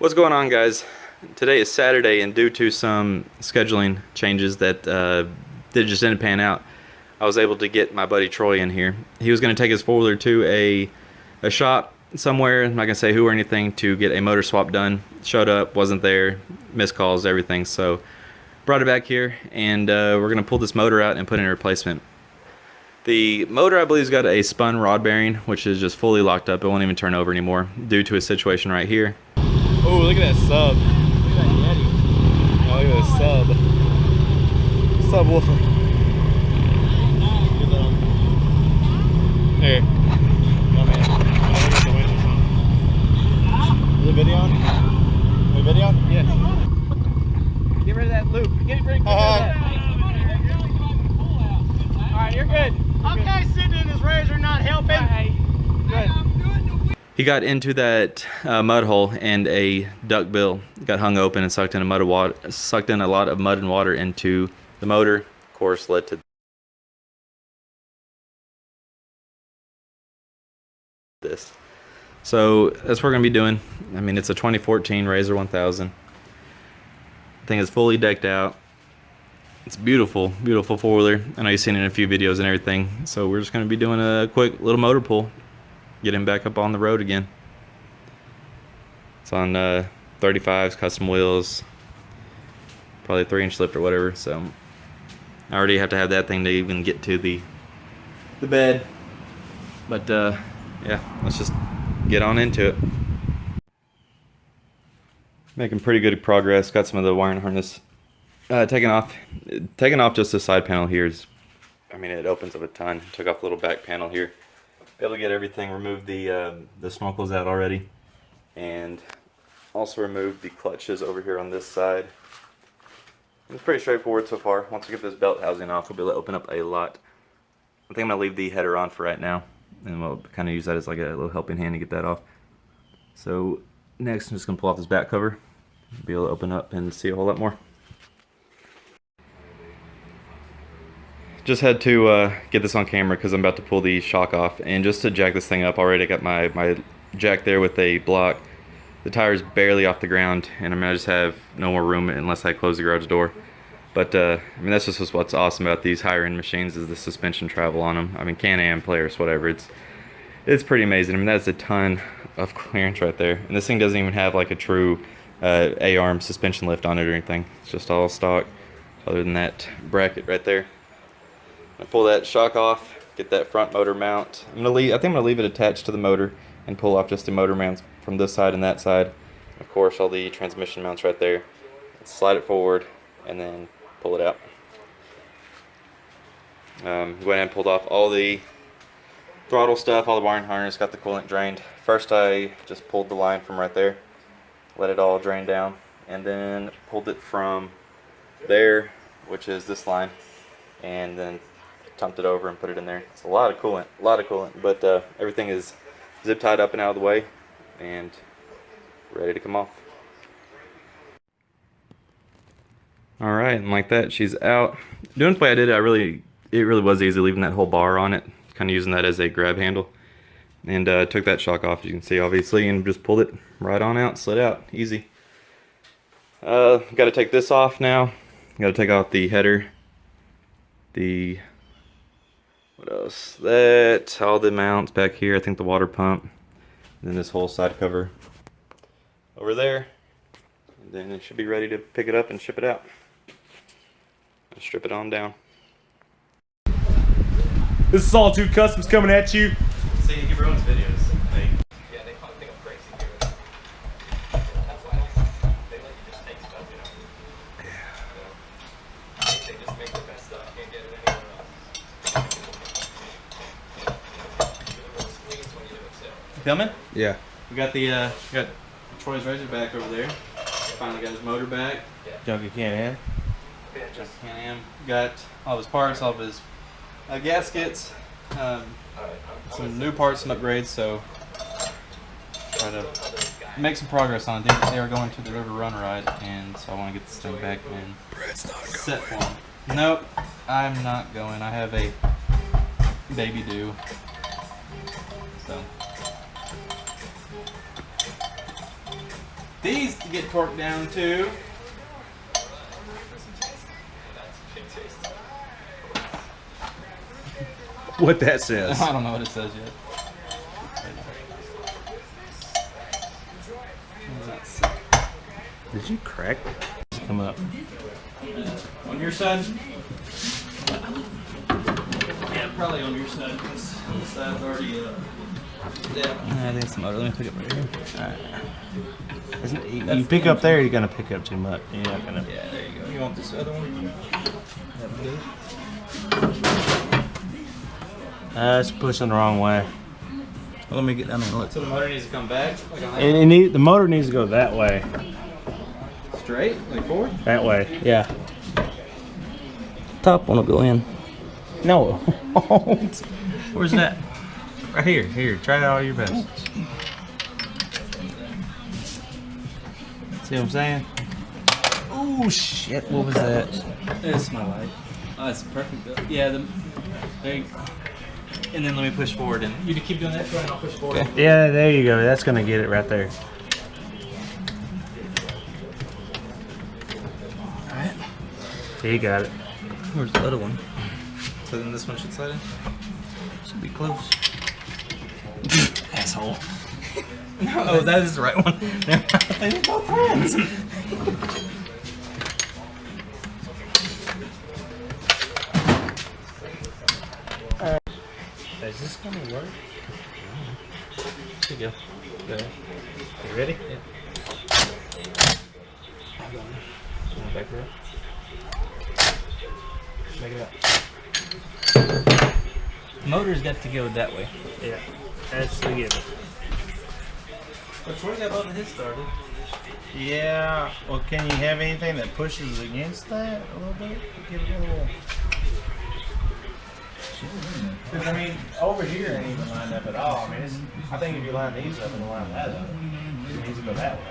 What's going on, guys? Today is Saturday, and due to some scheduling changes that just didn't pan out, I was able to get my buddy Troy in here. He was going to take his four-wheeler to a shop somewhere, I'm not going to say who or anything, to get a motor swap done. Showed up, wasn't there, missed calls, everything, so brought it back here, and we're going to pull this motor out and put in a replacement. The motor, I believe, has got a spun rod bearing, which is just fully locked up. It won't even turn over anymore due to a situation right here. Oh, look at that sub. Look at that Yeti. Oh, look at that sub. Subwoofer. Here. Come in. Look at the winch or something. Is the video on? Is the video on? Yeah. Get rid of that loop. Get rid of that. Alright, you're good. Okay, sitting in his razor not helping. Good. He got into that mud hole, and a duck bill got hung open and sucked in a lot of mud and water into the motor. Of course, led to this. So that's what we're gonna be doing. I mean, it's a 2014 Razor 1000. Thing is fully decked out. It's beautiful, beautiful four-wheeler. I know you've seen it in a few videos and everything. So we're just gonna be doing a quick little motor pull. Get him back up on the road again. It's on 35s, custom wheels, probably 3-inch lift or whatever. So I already have to have that thing to even get to the bed. But yeah, let's just get on into it. Making pretty good progress. Got some of the wiring harness taken off. Taking off just the side panel here is, I mean, it opens up a ton. Took off the little back panel here. Be able to get everything, remove the snorkels out already, and also remove the clutches over here on this side. It's pretty straightforward so far. Once we get this belt housing off, we'll be able to open up a lot. I think I'm going to leave the header on for right now, and we'll kind of use that as like a little helping hand to get that off. So next, I'm just going to pull off this back cover, be able to open up and see a whole lot more. Just had to get this on camera because I'm about to pull the shock off, and just to jack this thing up, already got my jack there with a block. The tire's barely off the ground, and I mean, I just have no more room unless I close the garage door. But I mean, that's just what's awesome about these higher end machines, is the suspension travel on them. I mean, Can-Am, Polaris, whatever, it's pretty amazing. I mean, that's a ton of clearance right there, and this thing doesn't even have like a true A-arm suspension lift on it or anything. It's just all stock, other than that bracket right there. I pull that shock off, get that front motor mount. I think I'm gonna leave it attached to the motor and pull off just the motor mounts from this side and that side. Of course, all the transmission mounts right there. Slide it forward and then pull it out. Went ahead and pulled off all the throttle stuff, all the wiring harness, got the coolant drained. First, I just pulled the line from right there, let it all drain down, and then pulled it from there, which is this line, and then dumped it over and put it in there. It's a lot of coolant, but everything is zip tied up and out of the way and ready to come off. Alright, and like that, she's out. Doing it the way I did it, it really was easy, leaving that whole bar on it, kind of using that as a grab handle, and took that shock off, as you can see, obviously, and just pulled it right on out, slid out, easy. Got to take this off now. Got to take off the header, what else? That, all the mounts back here, I think the water pump, and then this whole side cover over there, and then it should be ready to pick it up and ship it out. And strip it on down. This is all 2 Customs coming at you. See, you give everyone's videos. Yeah, they probably think I'm crazy here. That's why they let you just take stuff, you know? Yeah. They just make the best stuff. Can't get it anywhere else. Filming? Yeah. We got got Troy's Razor back over there. Finally got his motor back. Junkie Can-Am. Just Can-Am. Got all of his parts, all of his gaskets, some new parts, some upgrades. So try to make some progress on it. They are going to the River Run ride, and so I want to get this thing back and set for them. Nope, I'm not going. I have a baby due. So these to get torqued down too. What that says? I don't know what it says yet. Did you crack? It's coming up. On your side? Yeah, probably on your side. This side's already yeah. I think it's the motor. Let me pick up right here. Alright. You pick up there, you're gonna pick up too much. You're not gonna. Yeah, there you go. You want this other one? It's pushing the wrong way. Well, let me get down there and look. So the motor needs to come back? Like on that? The motor needs to go that way. Straight? Like forward? That way. Yeah. Top one will go in. No. Where's that? Right here. Here. Try it all your best. See what I'm saying? Oh shit! What was that? It's my light. Oh, it's perfect. Yeah, there you go. And then let me push forward, and you keep doing that, and I'll push forward. Okay. Yeah, there you go. That's gonna get it right there. All right. You got it. Where's the other one? So then this one should slide in? Should be close. Asshole. Oh, that is the right one. They're both friends. Is this gonna work? Here you go. You ready? Yeah. Back her up. Make it up. Motor's got to go that way. Yeah. That's the given. But Troy got both of his started. Yeah. Well, can you have anything that pushes against that a little bit? Give it a little. Because I mean, over here ain't even lined up at all. I mean, I think if you line these up and line that up, it needs to go that way.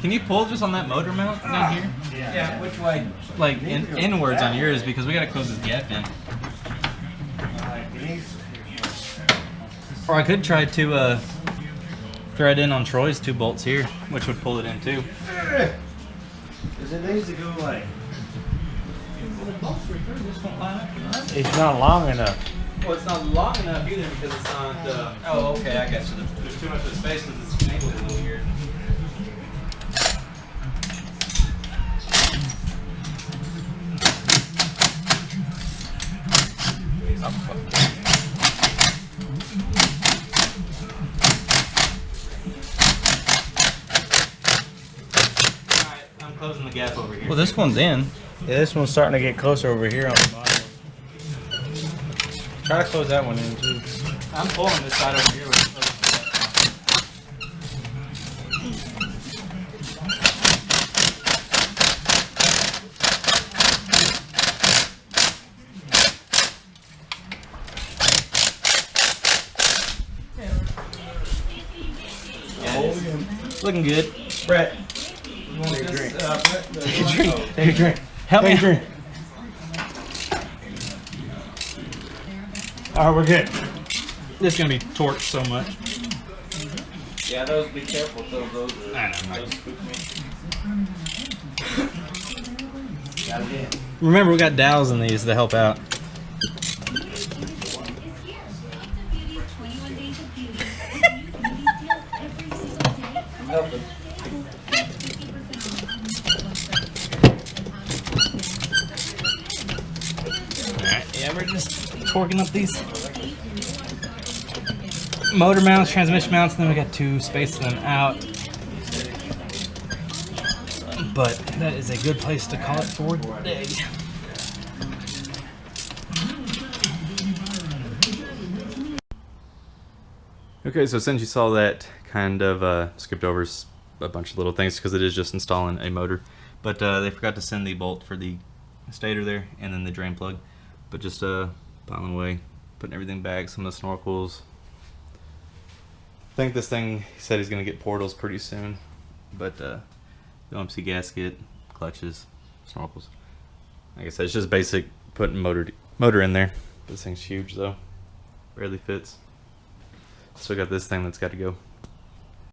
Can you pull just on that motor mount down here? Yeah. Which way? Like inwards on yours, because we gotta close this gap in. Or I could try to thread in on Troy's 2 bolts here, which would pull it in too. Because it needs to go like. It's not long enough. Well, it's not long enough either because it's not. Oh, okay, I got you. There's too much of the space because it's angled a little weird. Alright, I'm closing the gap over here. Well, this one's in. Yeah, this one's starting to get closer over here on the bottom. Try to close that one in too. I'm pulling this side over here with looking good. Brett, You want take a this? drink. Take a drink. Take a drink. Help me. Take a drink. Alright, we're good. This is gonna be torqued so much. Yeah, those, be careful with those. I know. Those spook me. Got it in. Remember, we got dowels in these to help out. Helping. Alright, yeah, we're just torquing up these motor mounts, transmission mounts, and then we got 2 spacing them out. But that is a good place to call it for today. Okay, so since you saw that, kind of skipped over a bunch of little things because it is just installing a motor. But they forgot to send the bolt for the stator there and then the drain plug. But just piling away, putting everything back, some of the snorkels. I think this thing, he said he's going to get portals pretty soon. But the OMC gasket, clutches, snorkels. Like I said, it's just basic putting motor in there. This thing's huge though. Barely fits. Still got this thing that's got to go.